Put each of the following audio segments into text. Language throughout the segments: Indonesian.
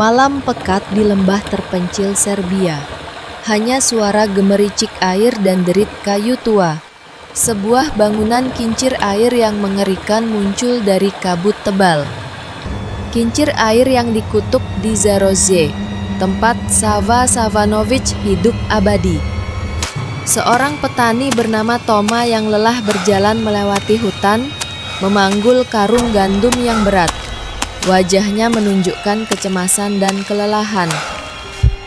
Malam pekat di lembah terpencil Serbia. Hanya suara gemericik air dan derit kayu tua. Sebuah bangunan kincir air yang mengerikan muncul dari kabut tebal. Kincir air yang dikutuk di Zarozje, tempat Sava Savanovic hidup abadi. Seorang petani bernama Toma yang lelah berjalan melewati hutan, memanggul karung gandum yang berat. Wajahnya menunjukkan kecemasan dan kelelahan.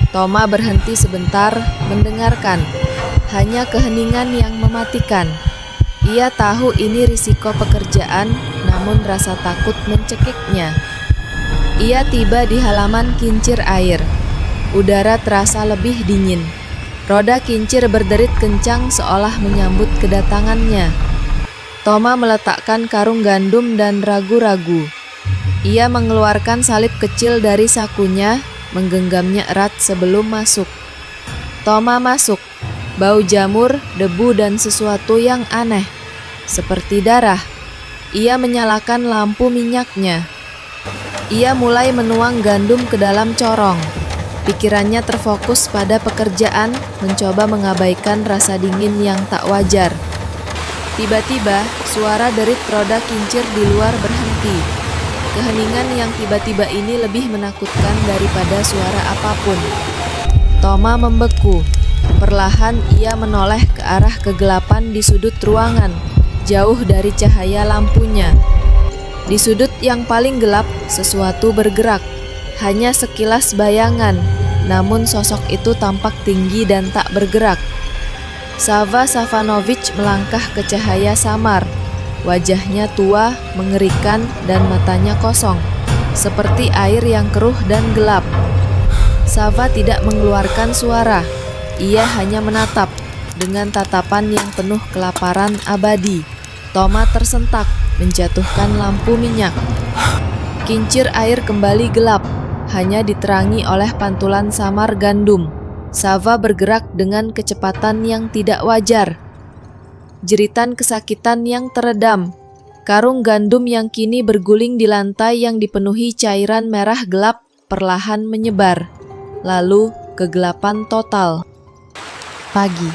Toma berhenti sebentar, mendengarkan. Hanya keheningan yang mematikan. Ia tahu ini risiko pekerjaan, namun rasa takut mencekiknya. Ia tiba di halaman kincir air. Udara terasa lebih dingin. Roda kincir berderit kencang seolah menyambut kedatangannya. Toma meletakkan karung gandum dan ragu-ragu. Ia mengeluarkan salib kecil dari sakunya, menggenggamnya erat sebelum masuk. Toma masuk. Bau jamur, debu, dan sesuatu yang aneh, seperti darah. Ia menyalakan lampu minyaknya. Ia mulai menuang gandum ke dalam corong. Pikirannya terfokus pada pekerjaan, mencoba mengabaikan rasa dingin yang tak wajar. Tiba-tiba, suara derit roda kincir di luar berhenti. Keheningan yang tiba-tiba ini lebih menakutkan daripada suara apapun. Toma membeku. Perlahan ia menoleh ke arah kegelapan di sudut ruangan, jauh dari cahaya lampunya. Di sudut yang paling gelap, sesuatu bergerak. Hanya sekilas bayangan, namun sosok itu tampak tinggi dan tak bergerak. Sava Savanovic melangkah ke cahaya samar. Wajahnya tua, mengerikan, dan matanya kosong, seperti air yang keruh dan gelap. Sava tidak mengeluarkan suara. Ia hanya menatap, dengan tatapan yang penuh kelaparan abadi. Toma tersentak, menjatuhkan lampu minyak. Kincir air kembali gelap, hanya diterangi oleh pantulan samar gandum. Sava bergerak dengan kecepatan yang tidak wajar. Jeritan kesakitan yang teredam. Karung gandum yang kini berguling di lantai yang dipenuhi cairan merah gelap perlahan menyebar. Lalu kegelapan total. Pagi.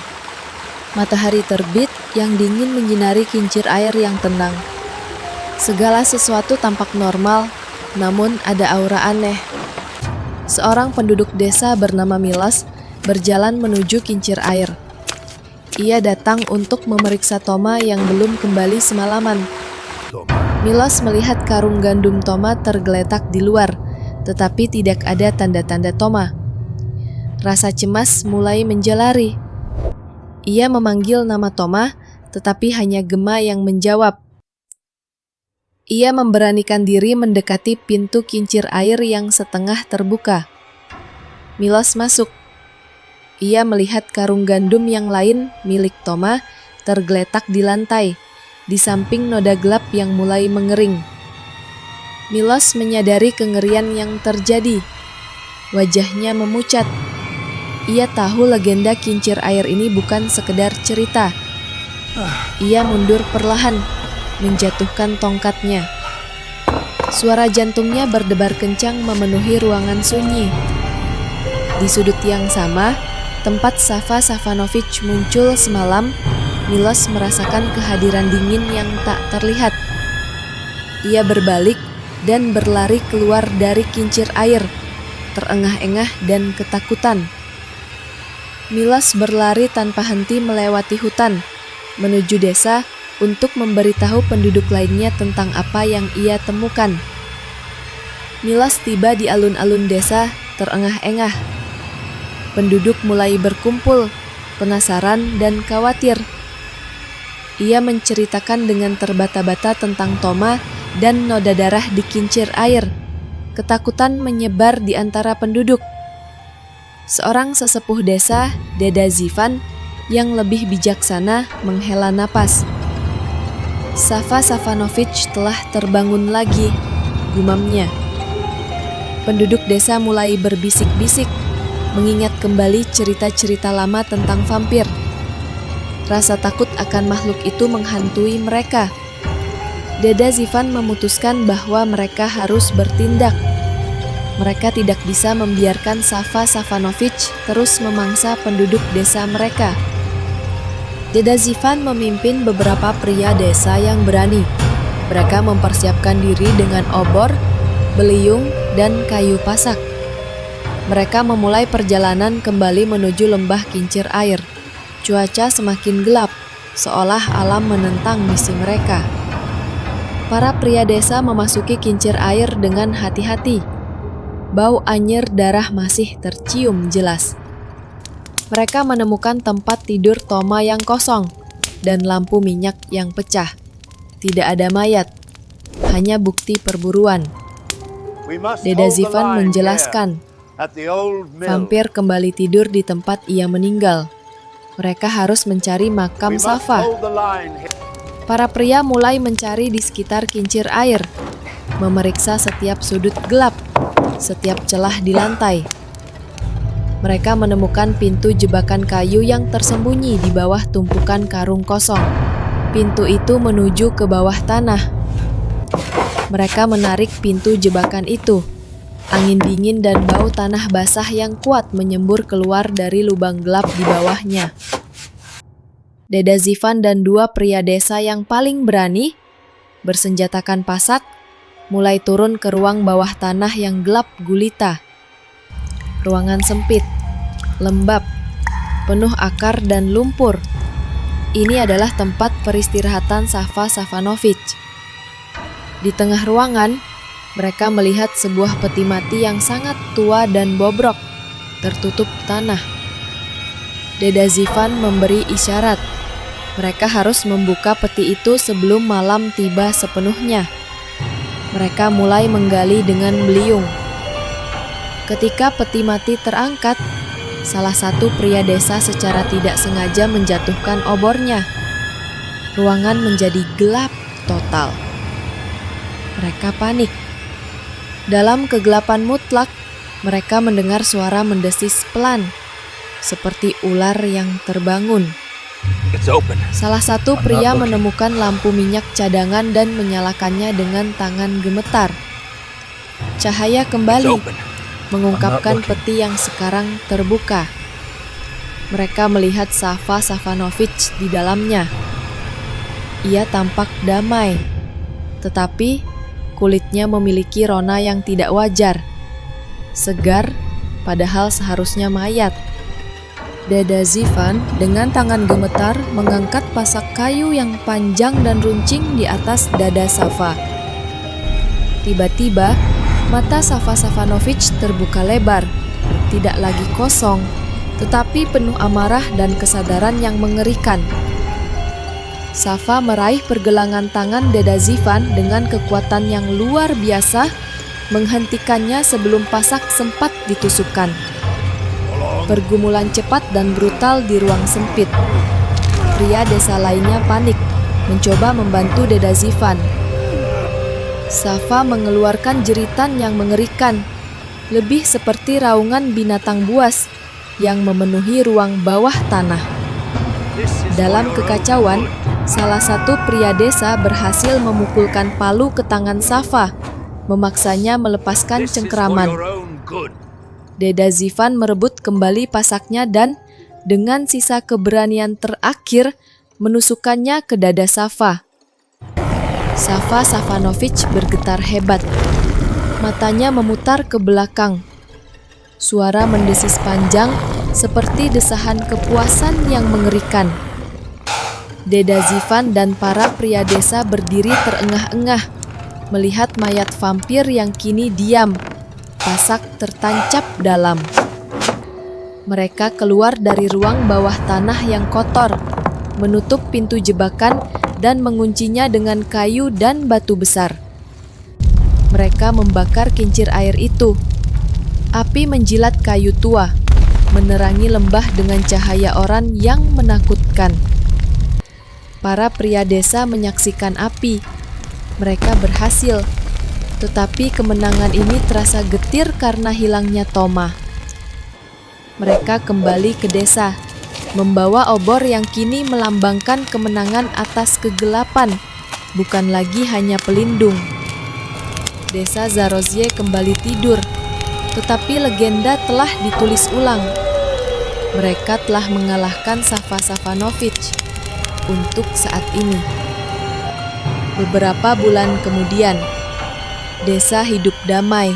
Matahari terbit yang dingin menyinari kincir air yang tenang. Segala sesuatu tampak normal, namun ada aura aneh. Seorang penduduk desa bernama Milos berjalan menuju kincir air. Ia datang untuk memeriksa Toma yang belum kembali semalaman. Milos melihat karung gandum Toma tergeletak di luar, tetapi tidak ada tanda-tanda Toma. Rasa cemas mulai menjalari. Ia memanggil nama Toma, tetapi hanya gema yang menjawab. Ia memberanikan diri mendekati pintu kincir air yang setengah terbuka. Milos masuk. Ia melihat karung gandum yang lain milik Toma tergeletak di lantai, di samping noda gelap yang mulai mengering. Milos menyadari kengerian yang terjadi. Wajahnya memucat. Ia tahu legenda kincir air ini bukan sekedar cerita. Ia mundur perlahan, menjatuhkan tongkatnya. Suara jantungnya berdebar kencang memenuhi ruangan sunyi. Di sudut yang sama, tempat Sava Savanovic muncul semalam, Milos merasakan kehadiran dingin yang tak terlihat. Ia berbalik dan berlari keluar dari kincir air, terengah-engah dan ketakutan. Milos berlari tanpa henti melewati hutan, menuju desa untuk memberitahu penduduk lainnya tentang apa yang ia temukan. Milos tiba di alun-alun desa, terengah-engah. Penduduk mulai berkumpul, penasaran dan khawatir. Ia menceritakan dengan terbata-bata tentang Toma dan noda darah di kincir air. Ketakutan menyebar di antara penduduk. Seorang sesepuh desa, Deda Zivan, yang lebih bijaksana menghela napas. Sava Savanovic telah terbangun lagi, gumamnya. Penduduk desa mulai berbisik-bisik, mengingat kembali cerita-cerita lama tentang vampir. Rasa takut akan makhluk itu menghantui mereka. Deda Zivan memutuskan bahwa mereka harus bertindak. Mereka tidak bisa membiarkan Sava Savanovic terus memangsa penduduk desa mereka. Deda Zivan memimpin beberapa pria desa yang berani. Mereka mempersiapkan diri dengan obor, beliung, dan kayu pasak. Mereka memulai perjalanan kembali menuju lembah kincir air. Cuaca semakin gelap, seolah alam menentang misi mereka. Para pria desa memasuki kincir air dengan hati-hati. Bau anyir darah masih tercium jelas. Mereka menemukan tempat tidur Toma yang kosong dan lampu minyak yang pecah. Tidak ada mayat, hanya bukti perburuan. Deda Zivan menjelaskan, vampir kembali tidur di tempat ia meninggal. Mereka harus mencari makam Sava. Para pria mulai mencari di sekitar kincir air, memeriksa setiap sudut gelap, setiap celah di lantai. Mereka menemukan pintu jebakan kayu yang tersembunyi di bawah tumpukan karung kosong. Pintu itu menuju ke bawah tanah. Mereka menarik pintu jebakan itu. Angin dingin dan bau tanah basah yang kuat menyembur keluar dari lubang gelap di bawahnya. Deda Zivan dan dua pria desa yang paling berani, bersenjatakan pasak, mulai turun ke ruang bawah tanah yang gelap gulita. Ruangan sempit, lembab, penuh akar dan lumpur. Ini adalah tempat peristirahatan Sava Savanovic. Di tengah ruangan, mereka melihat sebuah peti mati yang sangat tua dan bobrok, tertutup tanah. Deda Zivan memberi isyarat. Mereka harus membuka peti itu sebelum malam tiba sepenuhnya. Mereka mulai menggali dengan beliung. Ketika peti mati terangkat, salah satu pria desa secara tidak sengaja menjatuhkan obornya. Ruangan menjadi gelap total. Mereka panik. Dalam kegelapan mutlak, mereka mendengar suara mendesis pelan, seperti ular yang terbangun. Salah satu pria menemukan lampu minyak cadangan dan menyalakannya dengan tangan gemetar. Cahaya kembali mengungkapkan peti yang sekarang terbuka. Mereka melihat Sava Savanovic di dalamnya. Ia tampak damai, tetapi kulitnya memiliki rona yang tidak wajar. Segar, padahal seharusnya mayat. Deda Zivan dengan tangan gemetar mengangkat pasak kayu yang panjang dan runcing di atas dada Sava. Tiba-tiba, mata Sava Savanovic terbuka lebar, tidak lagi kosong, tetapi penuh amarah dan kesadaran yang mengerikan. Sava meraih pergelangan tangan Deda Zivan dengan kekuatan yang luar biasa, menghentikannya sebelum pasak sempat ditusukkan. Pergumulan cepat dan brutal di ruang sempit. Pria desa lainnya panik, mencoba membantu Deda Zivan. Sava mengeluarkan jeritan yang mengerikan, lebih seperti raungan binatang buas yang memenuhi ruang bawah tanah. Dalam kekacauan, salah satu pria desa berhasil memukulkan palu ke tangan Sava, memaksanya melepaskan cengkeraman. Deda Zivan merebut kembali pasaknya dan, dengan sisa keberanian terakhir, menusukkannya ke dada Sava. Sava Savanovic bergetar hebat. Matanya memutar ke belakang. Suara mendesis panjang seperti desahan kepuasan yang mengerikan. Deda Zivan dan para pria desa berdiri terengah-engah, melihat mayat vampir yang kini diam, pasak tertancap dalam. Mereka keluar dari ruang bawah tanah yang kotor, menutup pintu jebakan dan menguncinya dengan kayu dan batu besar. Mereka membakar kincir air itu. Api menjilat kayu tua, menerangi lembah dengan cahaya oranye yang menakutkan. Para pria desa menyaksikan api. Mereka berhasil, tetapi kemenangan ini terasa getir karena hilangnya Toma. Mereka kembali ke desa, membawa obor yang kini melambangkan kemenangan atas kegelapan, bukan lagi hanya pelindung. Desa Zarozye kembali tidur, Tetapi legenda telah ditulis ulang. Mereka telah mengalahkan Sava Savanovic untuk saat ini. Beberapa bulan kemudian, desa hidup damai.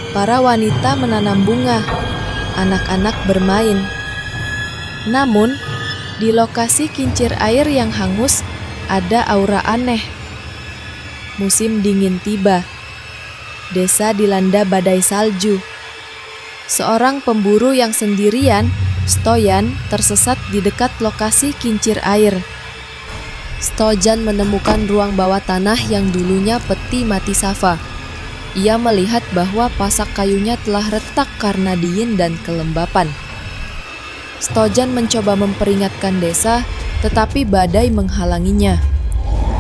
Para wanita menanam bunga, anak-anak bermain. Namun, di lokasi kincir air yang hangus, ada aura aneh. Musim dingin tiba. Desa dilanda badai salju. Seorang pemburu yang sendirian, Stoyan, tersesat di dekat lokasi kincir air. Stojan menemukan ruang bawah tanah yang dulunya peti mati Sava. Ia melihat bahwa pasak kayunya telah retak karena dingin dan kelembapan. Stojan mencoba memperingatkan desa, tetapi badai menghalanginya.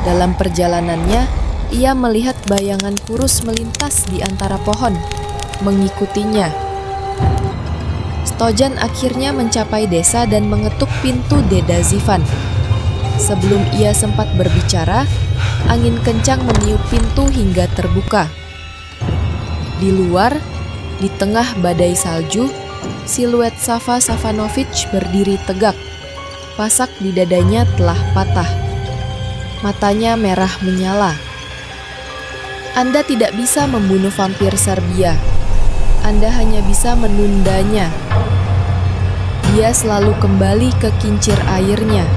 Dalam perjalanannya, ia melihat bayangan kurus melintas di antara pohon, mengikutinya. Stojan akhirnya mencapai desa dan mengetuk pintu Deda Zivan. Sebelum ia sempat berbicara, angin kencang meniup pintu hingga terbuka. Di luar, di tengah badai salju, siluet Sava Savanovic berdiri tegak. Pasak di dadanya telah patah. Matanya merah menyala. Anda tidak bisa membunuh vampir Serbia. Anda hanya bisa menundanya. Dia selalu kembali ke kincir airnya.